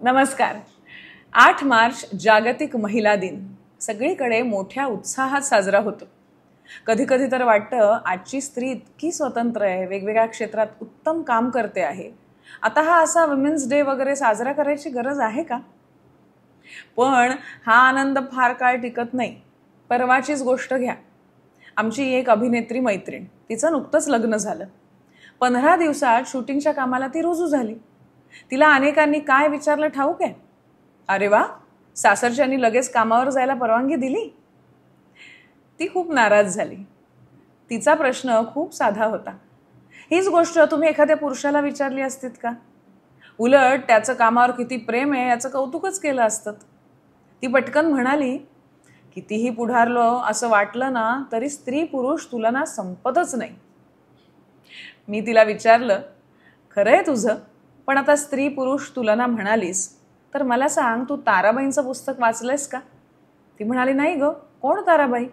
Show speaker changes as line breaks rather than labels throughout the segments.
नमस्कार. 8 मार्च जागतिक महिला दिन सगळीकडे मोठ्या उत्साहात साजरा होतो. कधी कधी तर वाटतं आजची स्त्री इतकी स्वतंत्र आहे, वेगवेगळ्या क्षेत्रात उत्तम काम करते आहे. आता हा असा वुमेन्स डे वगैरे साजरा करायची गरज आहे का? पण हा आनंद फार काळ टिकत नाही. परवाचीच गोष्ट घ्या. आमची एक अभिनेत्री मैत्रीण, तिचं नुकतंच लग्न झालं. 15 दिवसात शूटिंगच्या कामाला ती रुजू झाली. तिला अनेकांनी काय विचारलं ठाऊक आहे? अरे वा, सासरच्यांनी लगेच कामावर जायला परवानगी दिली? ती खूप नाराज झाली. तिचा प्रश्न खूप साधा होता. हीच गोष्ट तुम्ही एखाद्या पुरुषाला विचारली असतीत का? उलट त्याचं कामावर किती प्रेम आहे याचं कौतुकच केलं असतं. ती पटकन म्हणाली, कितीही पुढारलो असं वाटलं ना तरी स्त्री पुरुष तुलना संपतच नाही. मी तिला विचारलं, खरंय तुझं, पण आता स्त्री पुरुष तुलना म्हणालीस तर मला सांग, तू ताराबाईंचं पुस्तक वाचलंयस का? ती म्हणाली, नाही ग, कोण ताराबाई?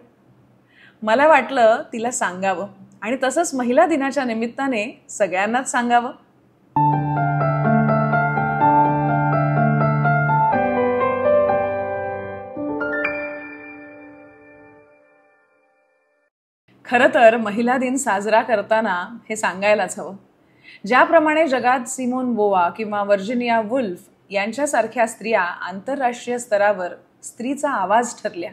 मला वाटलं तिला सांगावं आणि तसंच महिला दिनाच्या निमित्ताने सगळ्यांनाच सांगावं. खरं तर महिला दिन साजरा करताना हे सांगायलाच हवं. ज्याप्रमाणे जगात सिमोन बोवा किंवा वर्जिनिया वुल्फ यांच्यासारख्या स्त्रिया आंतरराष्ट्रीय स्तरावर स्त्रीचा आवाज ठरल्या,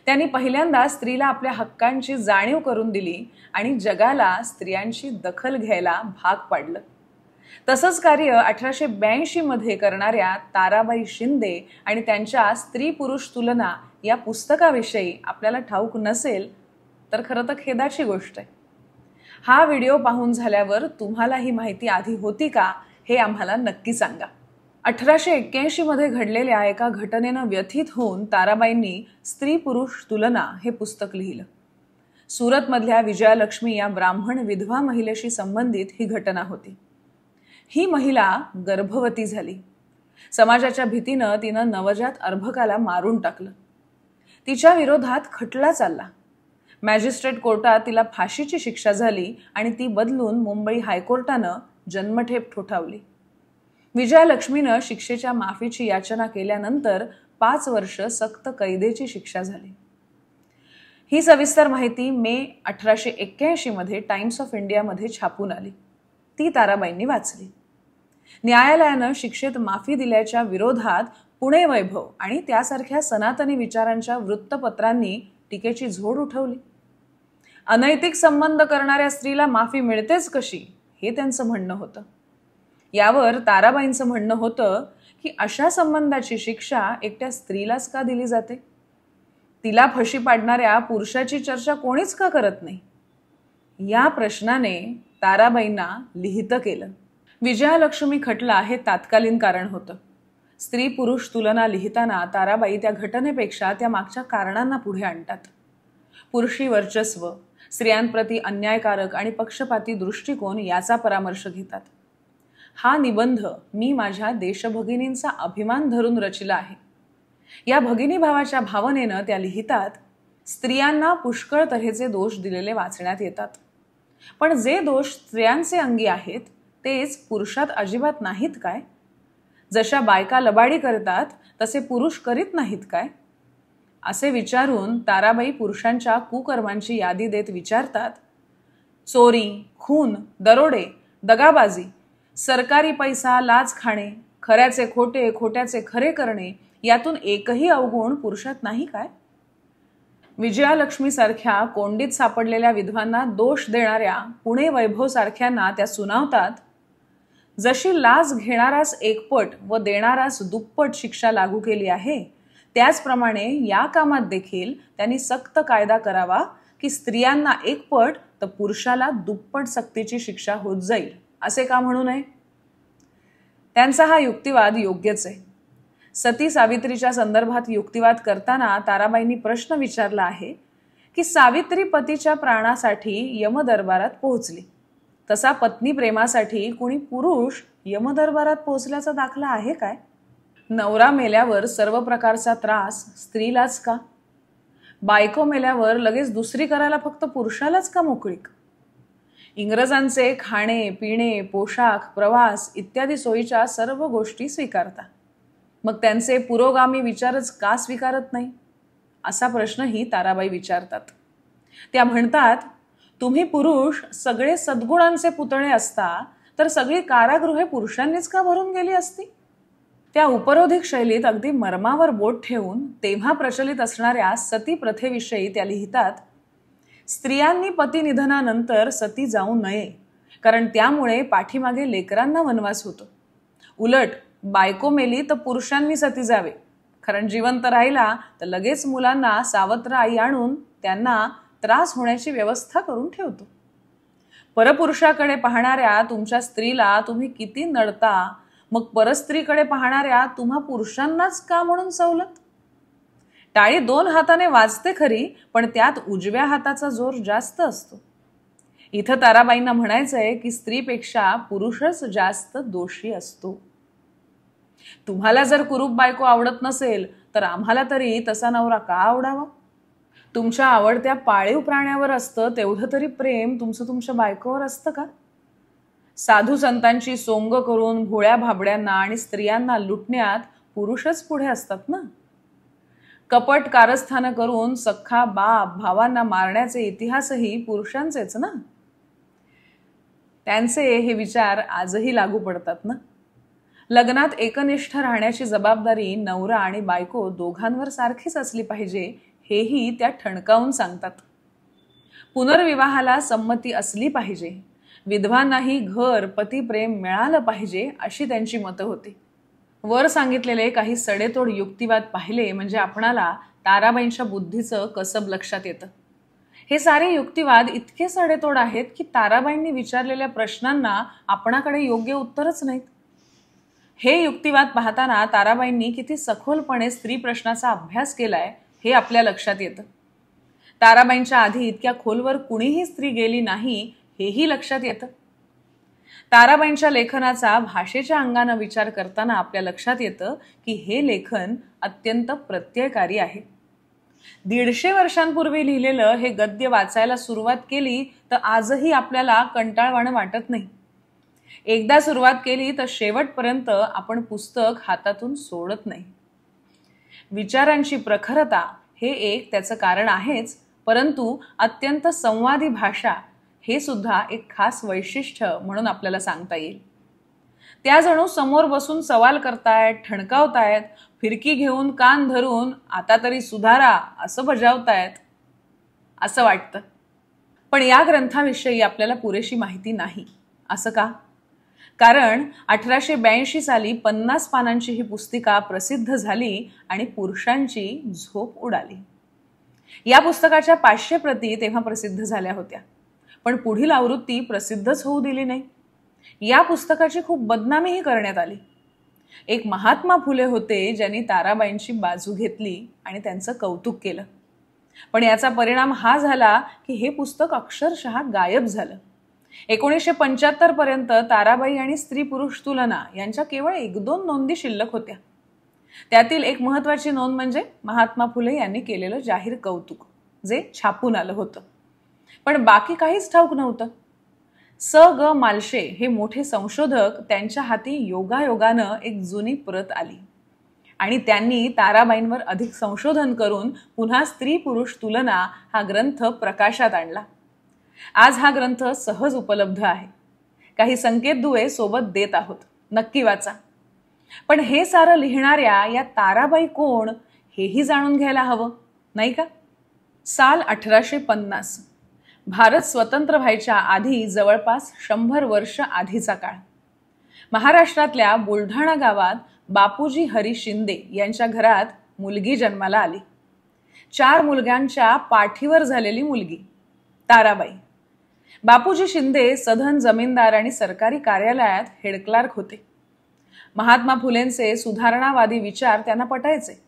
त्यांनी पहिल्यांदा स्त्रीला आपल्या हक्कांची जाणीव करून दिली आणि जगाला स्त्रियांची दखल घ्यायला भाग पाडलं. तसंच कार्य 1882 मध्ये करणाऱ्या ताराबाई शिंदे आणि त्यांच्या स्त्री पुरुष तुलना या पुस्तकाविषयी आपल्याला ठाऊक नसेल तर खरं तर खेदाची गोष्ट आहे. हा व्हिडिओ पाहून झाल्यावर तुम्हाला ही माहिती आधी होती का हे आम्हाला नक्की सांगा. 1881 मध्ये घडलेल्या एका घटनेनं व्यथित होऊन ताराबाईंनी स्त्री पुरुष तुलना हे पुस्तक लिहिलं. सुरतमधल्या विजयालक्ष्मी या ब्राह्मण विधवा महिलेशी संबंधित ही घटना होती. ही महिला गर्भवती झाली. समाजाच्या भीतीनं तिनं नवजात अर्भकाला मारून टाकलं. तिच्या विरोधात खटला चालला. मॅजिस्ट्रेट कोर्टात तिला फाशीची शिक्षा झाली आणि ती बदलून मुंबई हायकोर्टानं जन्मठेप ठोठावली. विजयालक्ष्मीनं शिक्षेच्या माफीची याचना केल्यानंतर 5 वर्ष सक्त कैदेची शिक्षा झाली. ही सविस्तर माहिती मे 1881 मध्ये टाइम्स ऑफ इंडियामध्ये छापून आली. ती ताराबाईंनी वाचली. न्यायालयानं शिक्षेत माफी दिल्याच्या विरोधात पुणे वैभव आणि त्यासारख्या सनातनी विचारांच्या वृत्तपत्रांनी टीकेची झोड उठवली. अनैतिक संबंध करणाऱ्या स्त्रीला माफी मिळतेच कशी, हे त्यांचं म्हणणं होतं. यावर ताराबाईंचं म्हणणं होतं की अशा संबंधाची शिक्षा एकट्या स्त्रीलाच का दिली जाते? तिला फशी पाडणाऱ्या पुरुषाची चर्चा कोणीच का करत नाही? या प्रश्नाने ताराबाईंना लिहितं केलं. विजयालक्ष्मी खटला हे तात्कालीन कारण होतं. स्त्री पुरुष तुलना लिहिताना ताराबाई त्या घटनेपेक्षा त्या मागच्या कारणांना पुढे आणतात. पुरुषी वर्चस्व, स्त्रियांप्रती अन्यायकारक आणि पक्षपाती दृष्टिकोन याचा परामर्श घेतात. हा निबंध मी माझ्या देशभगिनींचा अभिमान धरून रचिला आहे. या भगिनी भावाच्या भावनेनं त्या लिहितात, स्त्रियांना पुष्कळ तऱ्हेचे दोष दिलेले वाचण्यात येतात, पण जे दोष स्त्रियांचे अंगी आहेत तेच पुरुषात अजिबात नाहीत काय? जशा बायका लबाडी करतात तसे पुरुष करीत नाहीत काय? असे विचारून ताराबाई पुरुषांच्या कुकर्मांची यादी देत विचारतात, चोरी, खून, दरोडे, दगाबाजी, सरकारी पैसा लाच खाणे, खऱ्याचे खोटे, खोट्याचे खरे करणे, यातून एकही अवगुण पुरुषात नाही काय? विजयालक्ष्मी सारख्या कोंडीत सापडलेल्या विधवांना दोष देणाऱ्या पुणे वैभव सारख्यांना त्या सुनावतात, जशी लाच घेणारास एकपट व देणारास दुप्पट शिक्षा लागू केली आहे, त्याचप्रमाणे या कामात देखील त्यांनी सक्त कायदा करावा की स्त्रियांना एकपट तर पुरुषाला दुप्पट सक्तीची शिक्षा होत जाईल. असे का म्हणू नये? त्यांचा हा युक्तिवाद योग्यच आहे. सती सावित्रीच्या संदर्भात युक्तिवाद करताना ताराबाईंनी प्रश्न विचारला आहे की सावित्री पतीच्या प्राणासाठी यमदरबारात पोहोचली, तसा पत्नी प्रेमासाठी कुणी पुरुष यमदरबारात पोहोचल्याचा दाखला आहे काय? नवरा मेल्यावर सर्व प्रकारचा त्रास स्त्रीलाच का? बायको मेल्यावर लगेच दुसरी करायला फक्त पुरुषालाच का मोकळीक? इंग्रजांचे खाणे, पिणे, पोशाख, प्रवास इत्यादी सोयीच्या सर्व गोष्टी स्वीकारता. मग त्यांचे पुरोगामी विचारच का स्वीकारत नाही, असा प्रश्नही ताराबाई विचारतात. त्या म्हणतात, तुम्ही पुरुष सगळे सद्गुणांचे पुतळे असता तर सगळी कारागृहे पुरुषांनीच का भरून गेली असती. त्या उपरोधिक शैलीत अगदी मर्मावर बोट ठेवून तेव्हा प्रचलित असणाऱ्या सती प्रथेविषयी त्या लिहितात, स्त्रियांनी पतिनिधनानंतर सती जाऊ नये, कारण त्यामुळे पाठीमागे लेकरांना वनवास होतो. उलट बायको मेली तर पुरुषांनी सती जावे, कारण जिवंत राहिला तर लगेच मुलांना सावत्र आई आणून त्यांना त्रास होण्याची व्यवस्था करून ठेवतो. परपुरुषाकडे पाहणाऱ्या तुमच्या स्त्रीला तुम्ही किती नडता, मग परस्त्रीकडे पाहणाऱ्या तुम्हा पुरुषांनाच का म्हणून सवलत. टाळी 2 हाताने वाजते खरी, पण त्यात उजव्या हाताचा जोर जास्त असतो. इथं ताराबाईंना म्हणायचंय की स्त्रीपेक्षा पुरुषच जास्त दोषी असतो. तुम्हाला जर कुरूप बायको आवडत नसेल तर आम्हाला तरी तसा नवरा का आवडावा. तुमच्या आवडत्या पाळीव प्राण्यावर असतं तेवढं तरी प्रेम तुमचं तुमच्या बायकोवर असतं का. साधू संतांची सोंग करून भोळ्या भाबड्यांना आणि स्त्रियांना लुटण्यात पुरुषच पुढे असतात ना. कपट कारस्थानं करून सख्खा बाप भावांना मारण्याचे इतिहासही पुरुषांचेच ना. त्यांचे हे विचार आजही लागू पडतात ना. लग्नात एकनिष्ठ राहण्याची जबाबदारी नवरा आणि बायको दोघांवर सारखीच असली पाहिजे, हेही त्या ठणकावून सांगतात. पुनर्विवाहाला संमती असली पाहिजे, विधवांनाही घर पतिप्रेम मिळालं पाहिजे, अशी त्यांची मतं होती. वर सांगितलेले काही सडेतोड युक्तिवाद पाहिले म्हणजे आपणाला ताराबाईंच्या बुद्धीचं कसब लक्षात येतं. हे सारे युक्तिवाद इतके सडेतोड आहेत की ताराबाईंनी विचारलेल्या प्रश्नांना आपणाकडे योग्य उत्तरच नाहीत. हे युक्तिवाद पाहताना ताराबाईंनी किती सखोलपणे स्त्री प्रश्नाचा अभ्यास केलाय हे आपल्या लक्षात येतं. ताराबाईंच्या आधी इतक्या खोलवर कुणीही स्त्री गेली नाही हेही लक्षात येतं. ताराबाईंच्या लेखनाचा भाषेच्या अंगानं विचार करताना आपल्या लक्षात येतं की हे लेखन अत्यंत प्रत्ययकारी आहे. 150 वर्षांपूर्वी लिहिलेलं हे गद्य वाचायला सुरुवात केली तर आजही आपल्याला कंटाळवाणं वाटत नाही. एकदा सुरुवात केली तर शेवटपर्यंत आपण पुस्तक हातातून सोडत नाही. विचारांची प्रखरता हे एक त्याचं कारण आहेच, परंतु अत्यंत संवादी भाषा हे सुद्धा एक खास वैशिष्ट्य म्हणून आपल्याला सांगता येईल. त्या जणू समोर बसून सवाल करतायत, ठणकावतायत, फिरकी घेऊन कान धरून आता तरी सुधारा असं बजावतायत असं वाटतं. पण या ग्रंथाविषयी आपल्याला पुरेशी माहिती नाही. असं का? कारण 1882 साली 50 पानांची ही पुस्तिका प्रसिद्ध झाली आणि पुरुषांची झोप उडाली. या पुस्तकाच्या 500 प्रती तेव्हा प्रसिद्ध झाल्या होत्या, पण पुढील आवृत्ती प्रसिद्धच होऊ दिली नाही. या पुस्तकाची खूप बदनामीही करण्यात आली. एक महात्मा फुले होते ज्यांनी ताराबाईंची बाजू घेतली आणि त्यांचं कौतुक केलं, पण याचा परिणाम हा झाला की हे पुस्तक अक्षरशः गायब झालं. 1975 पर्यंत ताराबाई आणि स्त्री पुरुष तुलना यांच्या केवळ 1-2 नोंदी शिल्लक होत्या. त्यातील एक महत्वाची नोंद म्हणजे महात्मा फुले यांनी केलेलं जाहीर कौतुक, जे छापून आलं होतं. पण बाकी काहीच ठाऊक नव्हतं. स ग मालशे हे मोठे संशोधक त्यांच्या हाती योगायोगानं एक जुनी प्रत आली आणि त्यांनी ताराबाईंवर अधिक संशोधन करून पुन्हा स्त्री पुरुष तुलना हा ग्रंथ प्रकाशात आणला. आज हा ग्रंथ सहज उपलब्ध आहे. काही संकेत दुवे सोबत देत आहोत, नक्की वाचा. पण हे सारं लिहिणाऱ्या या ताराबाई कोण हेही जाणून घ्यायला हवं, नाही का? साल 1850. भारत स्वतंत्र व्हायच्या आधी जवळपास 100 वर्ष आधीचा काळ. महाराष्ट्रातल्या बुलढाणा गावात बापूजी हरी शिंदे यांच्या घरात मुलगी जन्माला आली. 4 मुलग्यांच्या पाठीवर झालेली मुलगी ताराबाई. बापूजी शिंदे सधन जमीनदार आणि सरकारी कार्यालयात हेड क्लार्क होते. महात्मा फुलेंचे सुधारणावादी विचार त्यांना पटायचे,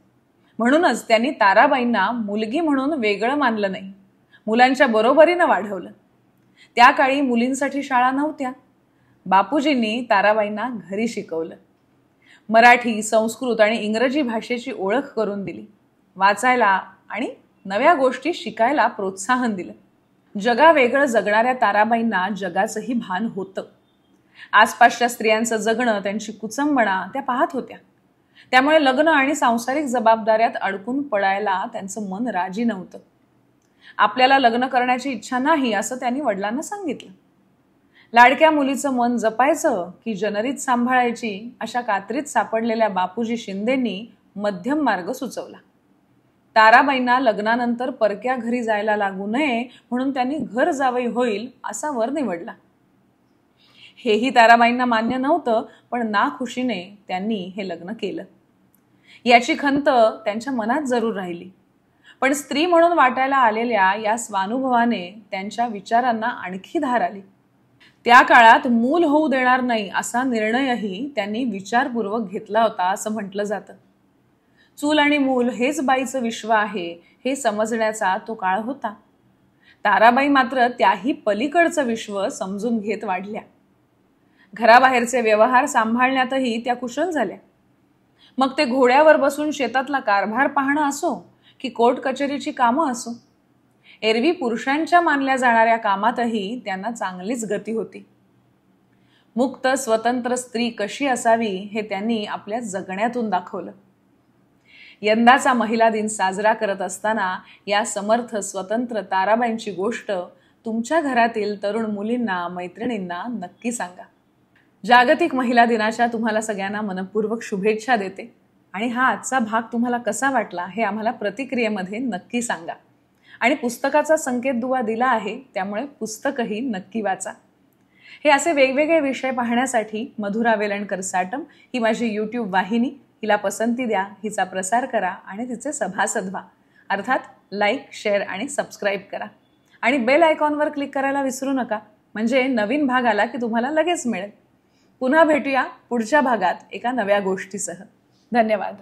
म्हणूनच त्यांनी ताराबाईंना मुलगी म्हणून वेगळं मानलं नाही, मुलांच्या बरोबरीनं वाढवलं. त्या काळी मुलींसाठी शाळा नव्हत्या. बापूजींनी ताराबाईंना घरी शिकवलं. मराठी, संस्कृत आणि इंग्रजी भाषेची ओळख करून दिली. वाचायला आणि नव्या गोष्टी शिकायला प्रोत्साहन दिलं. जगावेगळं जगणाऱ्या ताराबाईंना जगाचंही भान होतं. आसपासच्या स्त्रियांचं जगणं, त्यांची कुचंबणा त्या पाहत होत्या. त्यामुळे लग्न आणि सांसारिक जबाबदाऱ्यात अडकून पडायला त्यांचं मन राजी नव्हतं. आपल्याला लग्न करण्याची इच्छा नाही असं त्यांनी वडिलांना सांगितलं. लाडक्या मुलीचं मन जपायचं की जनरीत सांभाळायची अशा कात्रीत सापडलेल्या बापूजी शिंदेंनी मध्यम मार्ग सुचवला. ताराबाईंना लग्नानंतर परक्या घरी जायला लागू नये म्हणून त्यांनी घर जावई होईल असा वर निवडला. हेही ताराबाईंना मान्य नव्हतं, पण नाखुशीने त्यांनी हे लग्न केलं. याची खंत त्यांच्या मनात जरूर राहिली, पण स्त्री म्हणून वाटायला आलेल्या या स्वानुभवाने त्यांच्या विचारांना आणखी धार आली. त्या काळात मूल होऊ देणार नाही असा निर्णयही त्यांनी विचारपूर्वक घेतला होता असं म्हटलं जातं. चूल आणि मूल हेच बाईचं विश्व आहे हे समजण्याचा तो काळ होता. ताराबाई मात्र त्याही पलीकडचं विश्व समजून घेत वाढल्या. घराबाहेरचे व्यवहार सांभाळण्यातही त्या कुशल झाल्या. मग ते घोड्यावर बसून शेतातला कारभार पाहणं असो की कोर्ट कचेरीची कामं असो, एरवी पुरुषांच्या मानल्या जाणाऱ्या कामातही त्यांना चांगलीच गती होती. मुक्त स्वतंत्र स्त्री कशी असावी हे त्यांनी आपल्या जगण्यातून दाखवलं. यंदाचा महिला दिन साजरा करत असताना या समर्थ स्वतंत्र ताराबाईंची गोष्ट तुमच्या घरातील तरुण मुलींना, मैत्रिणींना नक्की सांगा. जागतिक महिला दिनाच्या तुम्हाला सगळ्यांना मनपूर्वक शुभेच्छा देते आणि हा आजचा भाग तुम्हाला कसा वाटला हे आम्हाला प्रतिक्रियेमध्ये नक्की सांगा. आणि पुस्तकाचा संकेत दुवा दिला आहे, त्यामुळे पुस्तकही नक्की वाचा. हे असे वेगवेगळे विषय पाहण्यासाठी मधुरा वेलणकर साटम ही माझी यूट्यूब वाहिनी, हिला पसंती द्या, हिचा प्रसार करा आणि तिचे सभासद व्हा. अर्थात लाईक, शेअर आणि सबस्क्राईब करा. आणि बेल आयकॉनवर क्लिक करायला विसरू नका, म्हणजे नवीन भाग आला की तुम्हाला लगेच मिळेल. पुन्हा भेटूया पुढच्या भागात एका नव्या गोष्टीसह. धन्यवाद.